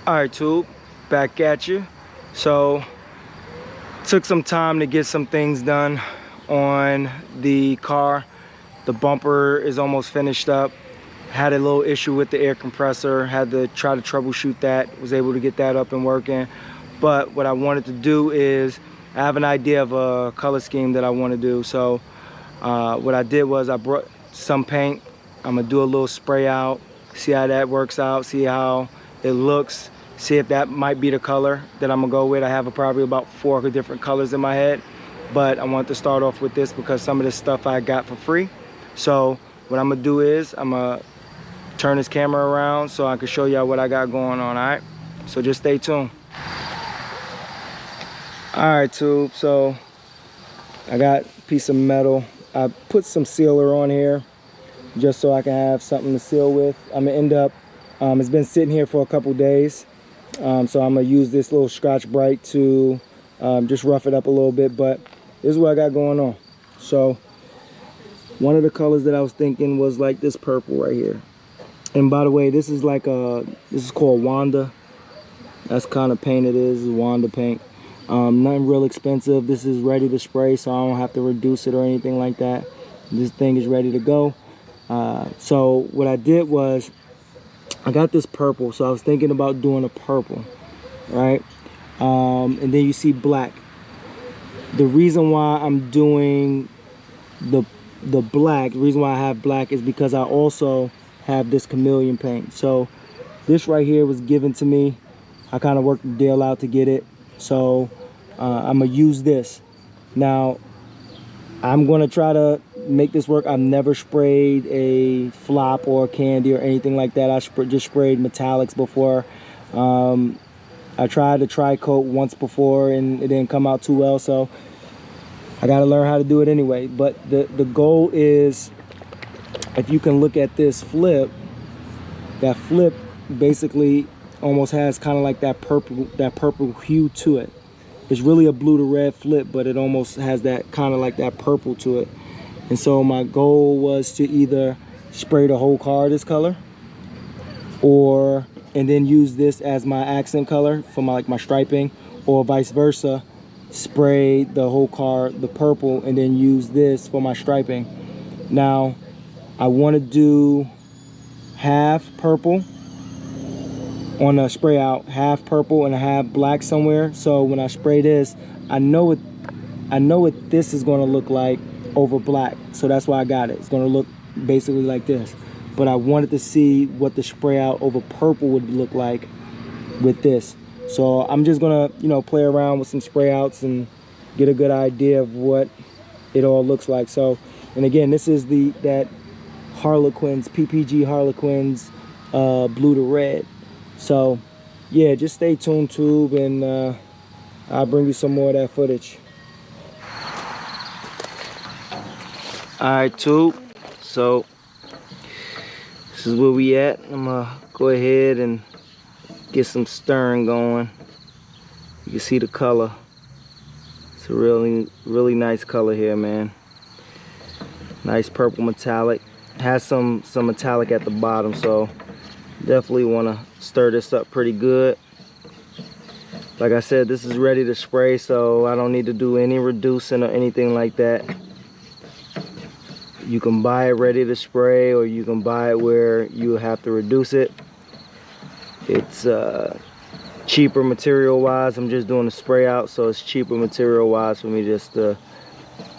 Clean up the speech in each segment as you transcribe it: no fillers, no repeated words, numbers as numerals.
All right, Tube, back at you. So, took some time to get some things done on the car. The bumper is almost finished up. Had a little issue with the air compressor, had to try to troubleshoot that, was able to get that up and working. But what I wanted to do is, I have an idea of a color scheme that I want to do. So, what I did was I brought some paint. I'm gonna do a little spray out, see how that works out, see how it looks, see if that might be the color that I'm gonna go with. I have probably about 4 different colors in my head, but I want to start off with this because some of this stuff I got for free. So what I'm gonna do is I'm gonna turn this camera around so I can show y'all what I got going on. All right, so just stay tuned. All right, Tube, so I got a piece of metal. I put some sealer on here just so I can have something to seal with. I'm gonna end up, it's been sitting here for a couple days, so I'm gonna use this little Scotch Brite to just rough it up a little bit, but this is what I got going on. So one of the colors that I was thinking was like this purple right here. And by the way, this is like this is called Wanda. That's kind of paint it is, Wanda paint. Nothing real expensive. This is ready to spray, so I don't have to reduce it or anything like that. This thing is ready to go. So what I did was I got this purple, so I was thinking about doing a purple, right? And then you see black. The reason why I'm doing the black, the reason why I have black is because I also have this chameleon paint. So this right here was given to me. I kind of worked the deal out to get it. So I'm gonna use this. Now I'm gonna try to make this work. I've never sprayed a flop or candy or anything like that. I just sprayed metallics before. I tried to tri-coat once before and it didn't come out too well, so I gotta learn how to do it anyway. But the goal is, if you can look at this flip, that flip basically almost has kind of like that purple hue to it. It's really a blue to red flip, but it almost has that kind of like that purple to it. And so my goal was to either spray the whole car this color, and then use this as my accent color for my striping, or vice versa, spray the whole car the purple and then use this for my striping. Now I want to do half purple on a spray out, half purple and a half black somewhere. So when I spray this, I know what this is going to look like over black. So that's why I got it. It's going to look basically like this. But I wanted to see what the spray out over purple would look like with this. So I'm just going to, play around with some spray outs and get a good idea of what it all looks like. So, and again, this is that Harlequins, PPG Harlequins, blue to red. So yeah, just stay tuned, Tube, and I'll bring you some more of that footage. All right, Tube, so this is where we at. I'm gonna go ahead and get some stirring going. You can see the color. It's a really nice color here, man. Nice purple metallic. Has some metallic at the bottom, so definitely want to stir this up pretty good. Like I said, this is ready to spray, so I don't need to do any reducing or anything like that. You can buy it ready to spray, or you can buy it where you have to reduce it. It's cheaper material wise. I'm just doing a spray out, so it's cheaper material wise for me just to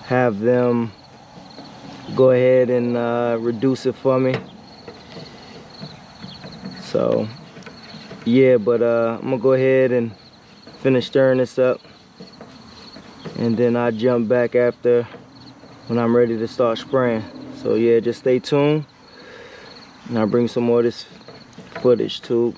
have them go ahead and reduce it for me. So yeah, but I'm gonna go ahead and finish stirring this up, and then I'll jump back after when I'm ready to start spraying. So yeah, just stay tuned and I'll bring some more of this footage, Tube.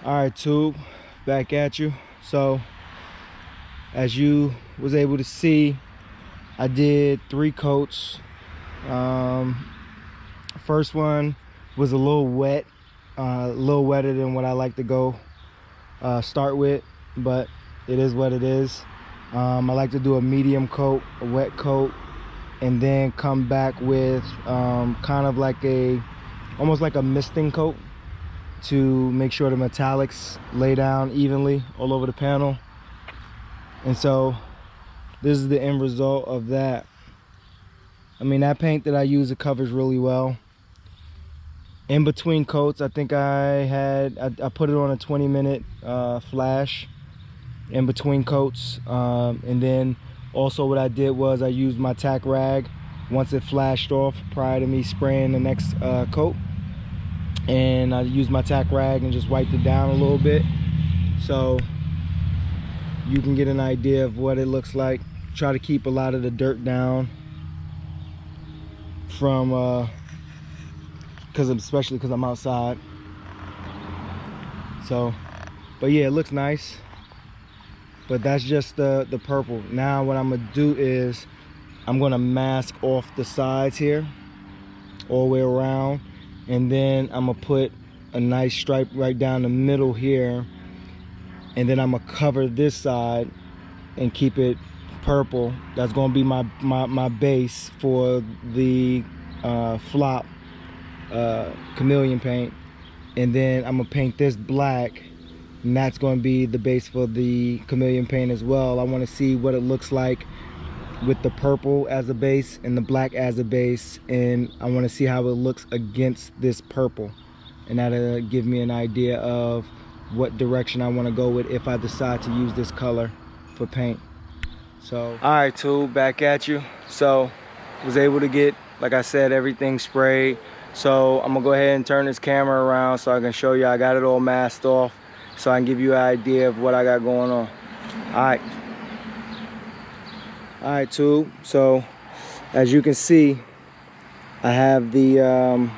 All right, tube, back at you. So as you was able to see, I did 3 coats. First one was a little wet, a little wetter than what I like to go start with, but it is what it is. I like to do a medium coat, a wet coat, and then come back with kind of like almost like a misting coat to make sure the metallics lay down evenly all over the panel. And so this is the end result of that. I mean, that paint that I use, it covers really well. In between coats, I think I put it on a 20-minute flash in between coats. And then also what I did was I used my tack rag once it flashed off prior to me spraying the next coat. And I used my tack rag and just wiped it down a little bit so you can get an idea of what it looks like. Try to keep a lot of the dirt down from especially because I'm outside. So, but yeah, it looks nice. But that's just the purple. Now what I'm gonna do is I'm gonna mask off the sides here all the way around, and then I'm gonna put a nice stripe right down the middle here, and then I'm gonna cover this side and keep it purple. That's gonna be my base for the flop chameleon paint. And then I'm gonna paint this black, and that's gonna be the base for the chameleon paint as well. I want to see what it looks like with the purple as a base and the black as a base, and I want to see how it looks against this purple, and that'll give me an idea of what direction I want to go with if I decide to use this color for paint. So all right, tube, back at you. So was able to get, like I said, everything sprayed. So I'm gonna go ahead and turn this camera around so I can show you I got it all masked off, so I can give you an idea of what I got going on. All right, tube. So as you can see, I have the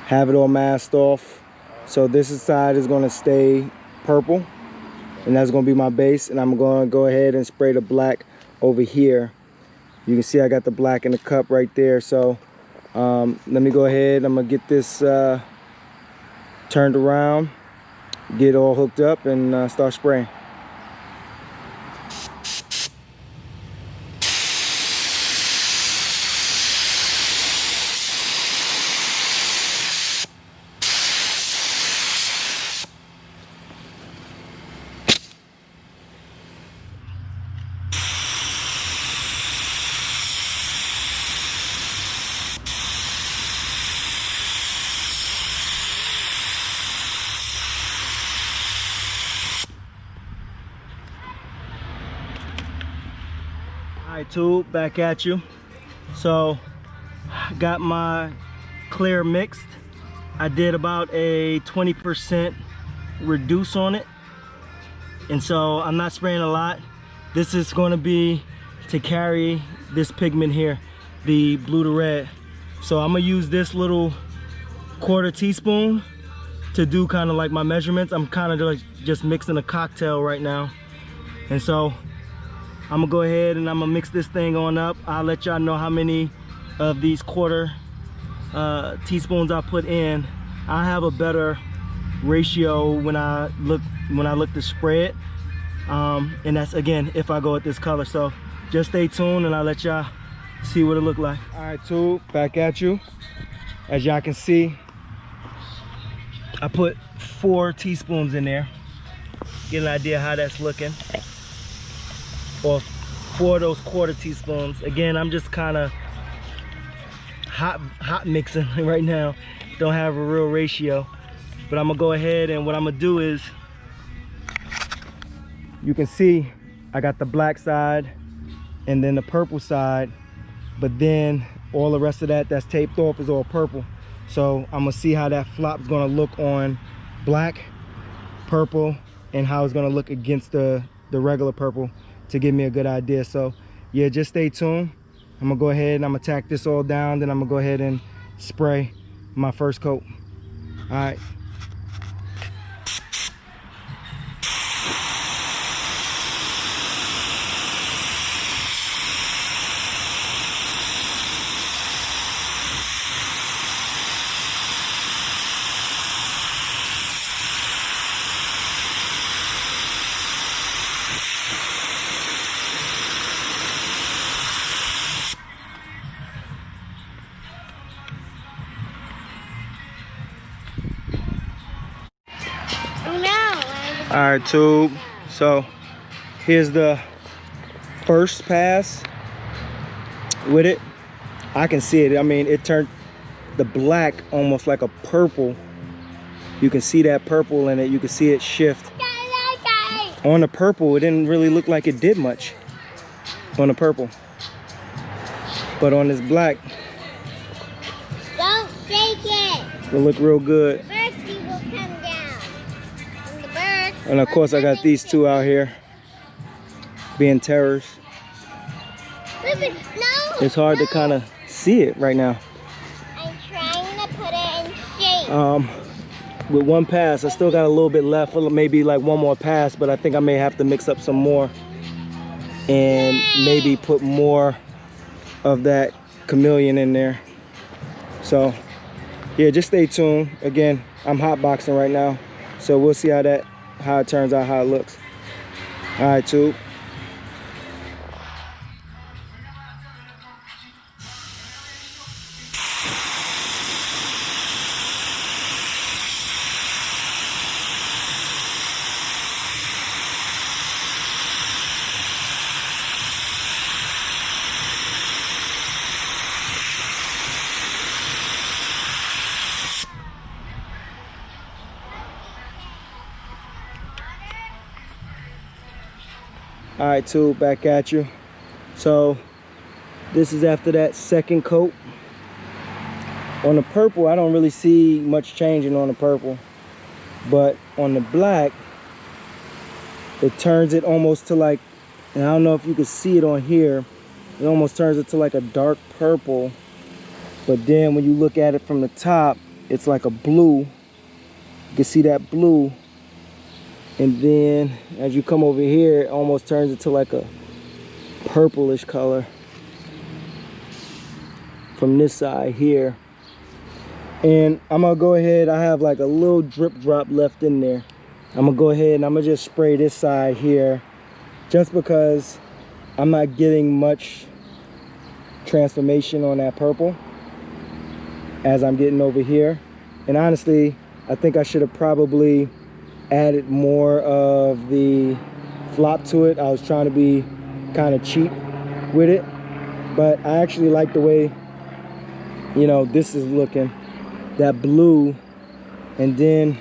have it all masked off. So this side is going to stay purple, and that's going to be my base. And I'm going to go ahead and spray the black over here. You can see I got the black in the cup right there. So let me go ahead. I'm going to get this turned around, get all hooked up, and start spraying. All right, tube, back at you. So got my clear mixed. I did about a 20% reduce on it, and so I'm not spraying a lot. This is going to be to carry this pigment here, the blue to red. So I'm gonna use this little 1/4 teaspoon to do kind of like my measurements. I'm kind of like just mixing a cocktail right now, and so I'm gonna go ahead and I'm gonna mix this thing on up. I'll let y'all know how many of these 1/4 teaspoons I put in. I have a better ratio when I look to spray it, and that's again if I go with this color. So just stay tuned and I'll let y'all see what it look like. All right, tube, back at you. As y'all can see, I put 4 teaspoons in there. Get an idea how that's looking. Or 4 of those 1/4 teaspoons. Again, I'm just kind of hot mixing right now. Don't have a real ratio, but I'm gonna go ahead and what I'm gonna do is, you can see I got the black side and then the purple side, but then all the rest of that that's taped off is all purple. So I'm gonna see how that flop's gonna look on black, purple, and how it's gonna look against the regular purple to give me a good idea. So yeah, just stay tuned. I'm gonna go ahead and I'm gonna tack this all down, then I'm gonna go ahead and spray my first coat. All right. All right, tube. So here's the first pass with it. I can see it. I mean, it turned the black almost like a purple. You can see that purple in it. You can see it shift. On the purple, it didn't really look like it did much on the purple. But on this black, don't shake it. It'll look real good. The birds will come down. And the birds. And of course, I got these two out here being terrors. Listen, no. It's hard to kind of see it right now. I'm trying to put it in shape. With one pass, I still got a little bit left, maybe like one more pass, but I think I may have to mix up some more and maybe put more of that chameleon in there. So yeah, just stay tuned. Again, I'm hotboxing right now, so we'll see how it turns out, how it looks. All right, tube. All right, tube, back at you. So this is after that second coat. On the purple, I don't really see much changing on the purple, but on the black, it turns it almost to like, and I don't know if you can see it on here, it almost turns it to like a dark purple. But then when you look at it from the top, it's like a blue. You can see that blue. And then as you come over here, it almost turns into like a purplish color from this side here. And I'm gonna go ahead, I have like a little drip drop left in there. I'm gonna go ahead and I'm gonna just spray this side here, just because I'm not getting much transformation on that purple as I'm getting over here. And honestly, I think I should have probably added more of the flop to it. I was trying to be kind of cheap with it, but I actually like the way, you know, this is looking, that blue. And then,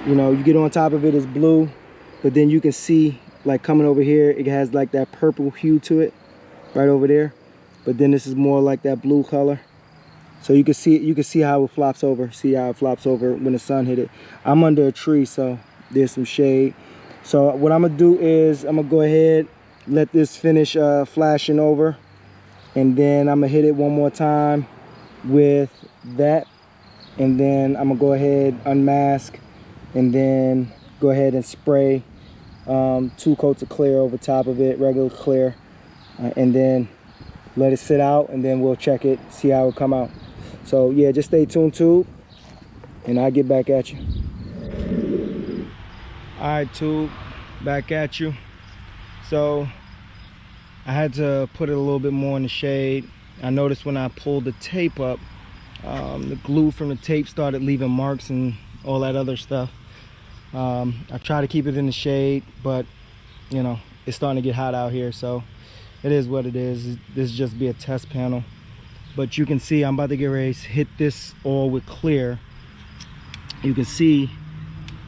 you know, you get on top of it is blue, but then you can see like coming over here, it has like that purple hue to it right over there, but then this is more like that blue color. So you can see how it flops over. See how it flops over when the sun hit it. I'm under a tree, so there's some shade. So what I'm gonna do is I'm gonna go ahead, let this finish flashing over, and then I'm gonna hit it one more time with that, and then I'm gonna go ahead, unmask, and then go ahead and spray 2 coats of clear over top of it, regular clear, and then let it sit out, and then we'll check it, see how it come out. So yeah, just stay tuned, tube, and I'll get back at you. All right, tube, back at you. So I had to put it a little bit more in the shade. I noticed when I pulled the tape up, the glue from the tape started leaving marks and all that other stuff. I try to keep it in the shade, but you know, it's starting to get hot out here, so it is what it is. This just be a test panel. But you can see I'm about to get ready to hit this all with clear. You can see,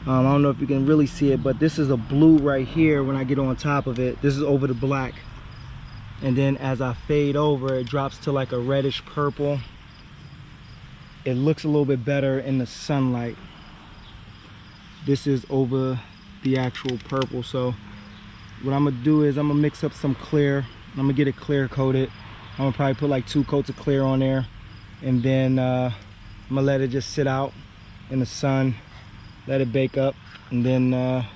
I don't know if you can really see it, but this is a blue right here when I get on top of it. This is over the black. And then as I fade over, it drops to like a reddish purple. It looks a little bit better in the sunlight. This is over the actual purple. So what I'm gonna do is I'm gonna mix up some clear. I'm gonna get it clear coated. I'm gonna probably put like 2 coats of clear on there, and then I'm gonna let it just sit out in the sun, let it bake up, and then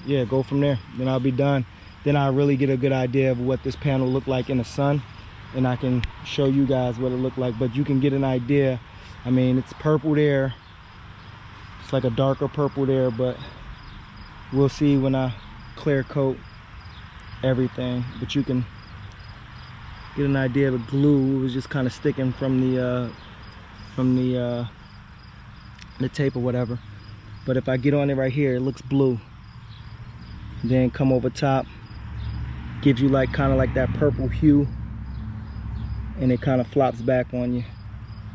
yeah, go from there. Then I'll be done. Then I'll really get a good idea of what this panel looked like in the sun, and I can show you guys what it looked like. But you can get an idea. I mean, it's purple there, it's like a darker purple there, but we'll see when I clear coat everything. But you can get an idea of the glue. It was just kind of sticking from the tape or whatever. But if I get on it right here, it looks blue. then come over top, gives you like kind of like that purple hue, and it kind of flops back on you.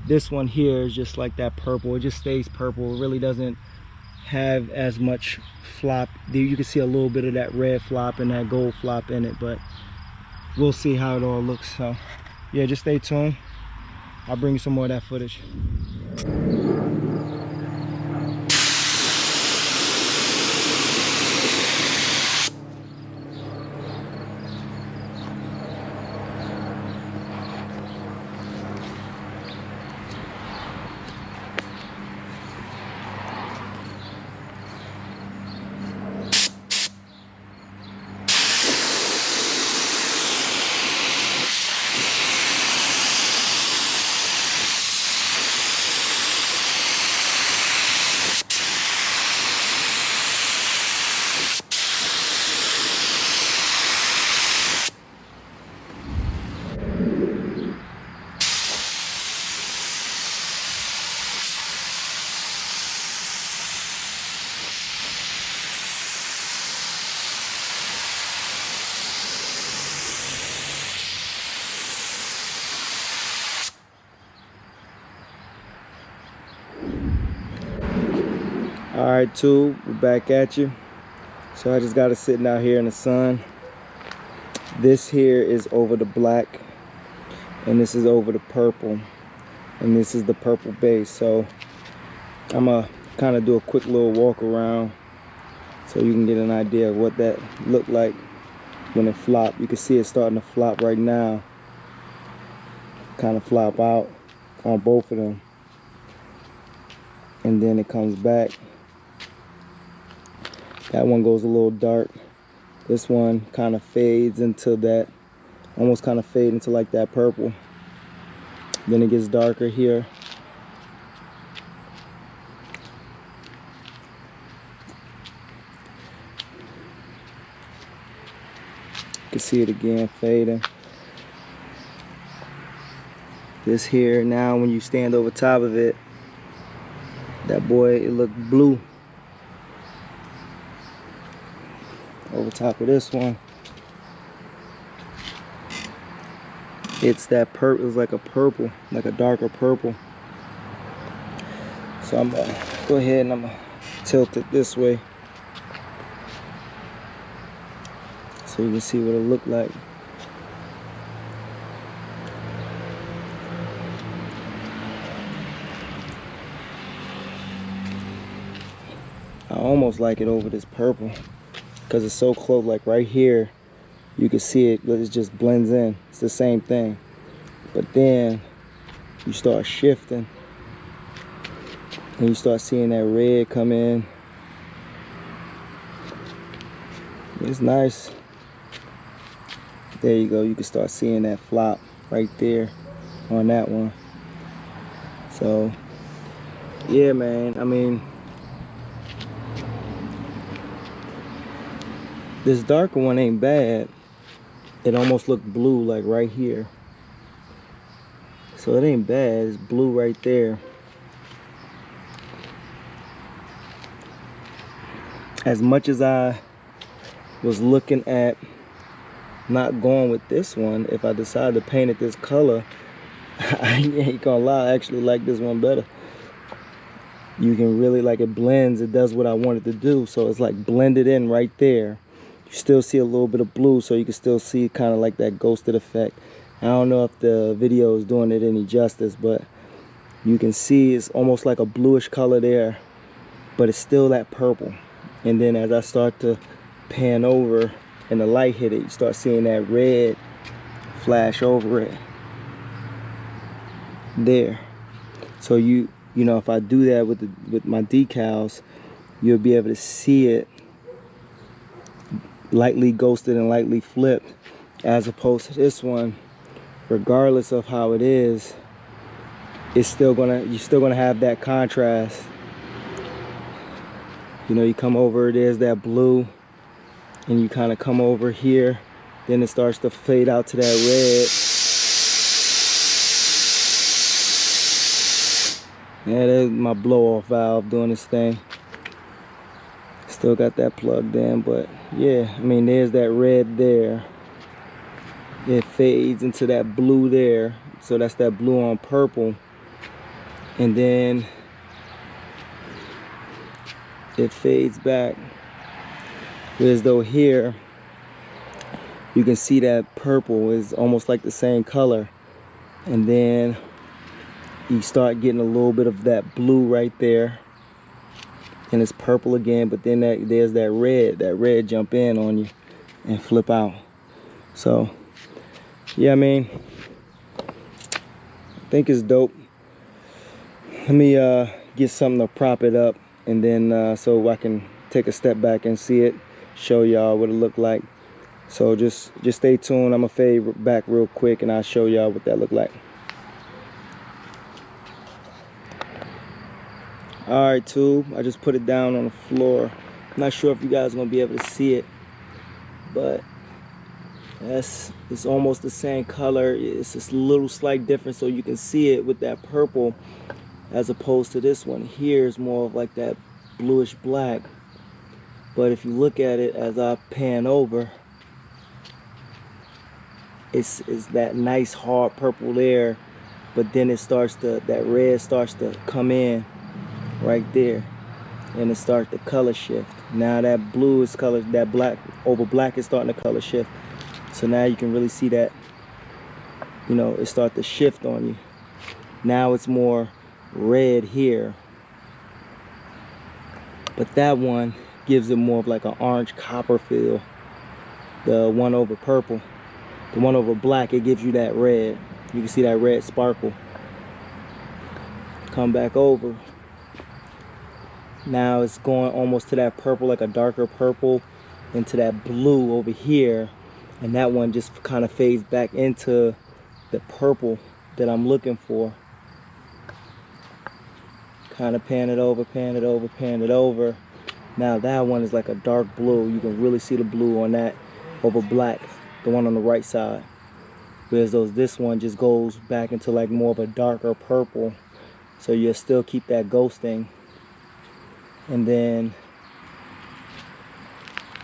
This one here is just like that purple. It just stays purple. It really doesn't have as much flop. You can see a little bit of that red flop and that gold flop in it, but we'll see how it all looks. So yeah, just stay tuned. I'll bring you some more of that footage. All right, tube, we're back at you. So I just got it sitting out here in the sun. This here is over the black, and this is over the purple, and this is the purple base. So I'm gonna kind of do a quick little walk around so you can get an idea of what that looked like when it flopped. You can see it starting to flop right now, kind of flop out on both of them, and then it comes back. That one goes a little dark. This one kind of fades into that, almost kind of fade into like that purple. Then it gets darker here. You can see it again fading. This here now, when you stand over top of it, that boy, it looked blue. Over top of this one, it's that purple. It's like a purple, like a darker purple. So I'm gonna go ahead and I'm gonna tilt it this way so you can see what it looked like. I almost like it over this purple, because it's so close. Like right here, you can see it, but it just blends in. It's the same thing. But then you start shifting and you start seeing that red come in. It's nice. There you go. You can start seeing that flop right there on that one. So yeah, man, I mean, this darker one ain't bad. It almost looked blue like right here. So it ain't bad. It's blue right there. As much as I was looking at not going with this one, if I decide to paint it this color, I ain't gonna lie, I actually like this one better. You can really, like, it blends, it does what I wanted to do. So it's like blended in right there. You still see a little bit of blue, so you can still see kind of like that ghosted effect. I don't know if the video is doing it any justice, but you can see it's almost like a bluish color there, but it's still that purple. And then as I start to pan over and the light hit it, you start seeing that red flash over it there. So you know, if I do that with my decals, you'll be able to see it lightly ghosted and lightly flipped, as opposed to this one, regardless of how it is, it's still you're still gonna have that contrast. You know, you come over, there's that blue, and you kind of come over here, then it starts to fade out to that red. Yeah, there's my blow off valve doing this thing. Still got that plugged in, but yeah, I mean, there's that red there. It fades into that blue there. So that's that blue on purple. And then it fades back. Whereas though here, you can see that purple is almost like the same color. And then you start getting a little bit of that blue right there. And it's purple again, but then there's that red jump in on you and flip out. So yeah, I mean, I think it's dope. Let me get something to prop it up, and then so I can take a step back and see it, show y'all what it looked like. So just stay tuned. I'm gonna fade back real quick and I'll show y'all what that looked like. Alright, tube, I just put it down on the floor. I'm not sure if you guys are gonna be able to see it, but it's almost the same color. It's just a little slight difference, so you can see it with that purple, as opposed to this one here is more of like that bluish black. But if you look at it as I pan over, it's that nice hard purple there, but then it starts to, that red starts to come in right there, and it starts to color shift. Now that blue is colored, that black over black is starting to color shift. So now you can really see that, you know, it starts to shift on you. Now it's more red here, but that one gives it more of like an orange copper feel. The one over purple, the one over black, it gives you that red. You can see that red sparkle. Come back over. Now it's going almost to that purple, like a darker purple, into that blue over here. And that one just kind of fades back into the purple that I'm looking for. Kind of pan it over, pan it over, pan it over. Now that one is like a dark blue. You can really see the blue on that over black, the one on the right side. Whereas this one just goes back into like more of a darker purple. So you'll still keep that ghosting. And then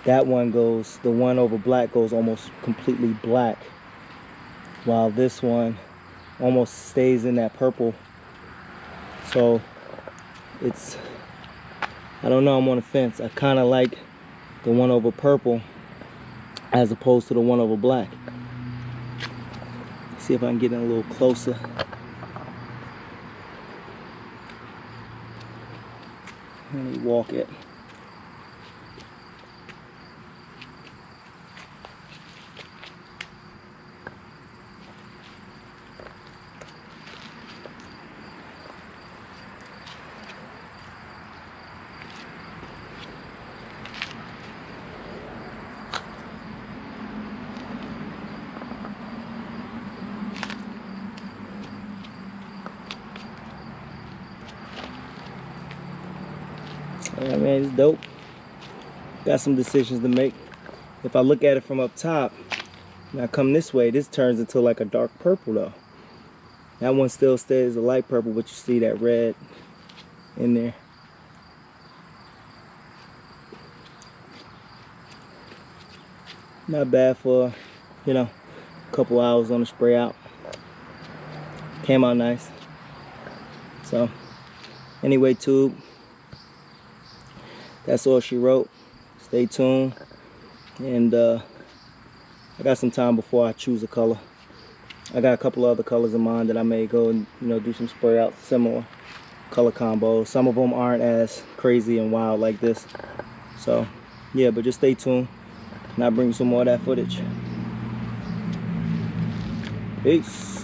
that one goes, the one over black goes almost completely black, while this one almost stays in that purple. So it's, I don't know, I'm on the fence. I kind of like the one over purple as opposed to the one over black. See if I can get in a little closer. Let me walk it. Yeah, man, it's dope. Got some decisions to make. If I look at it from up top, and I come this way, this turns into like a dark purple though. That one still stays a light purple, but you see that red in there. Not bad for, you know, a couple hours on the spray out. Came out nice. So, anyway, tube, that's all she wrote. Stay tuned, and I got some time before I choose a color. I got a couple other colors in mind that I may go and, you know, do some spray out, similar color combos. Some of them aren't as crazy and wild like this. So yeah, but just stay tuned and I'll bring you some more of that footage. Peace.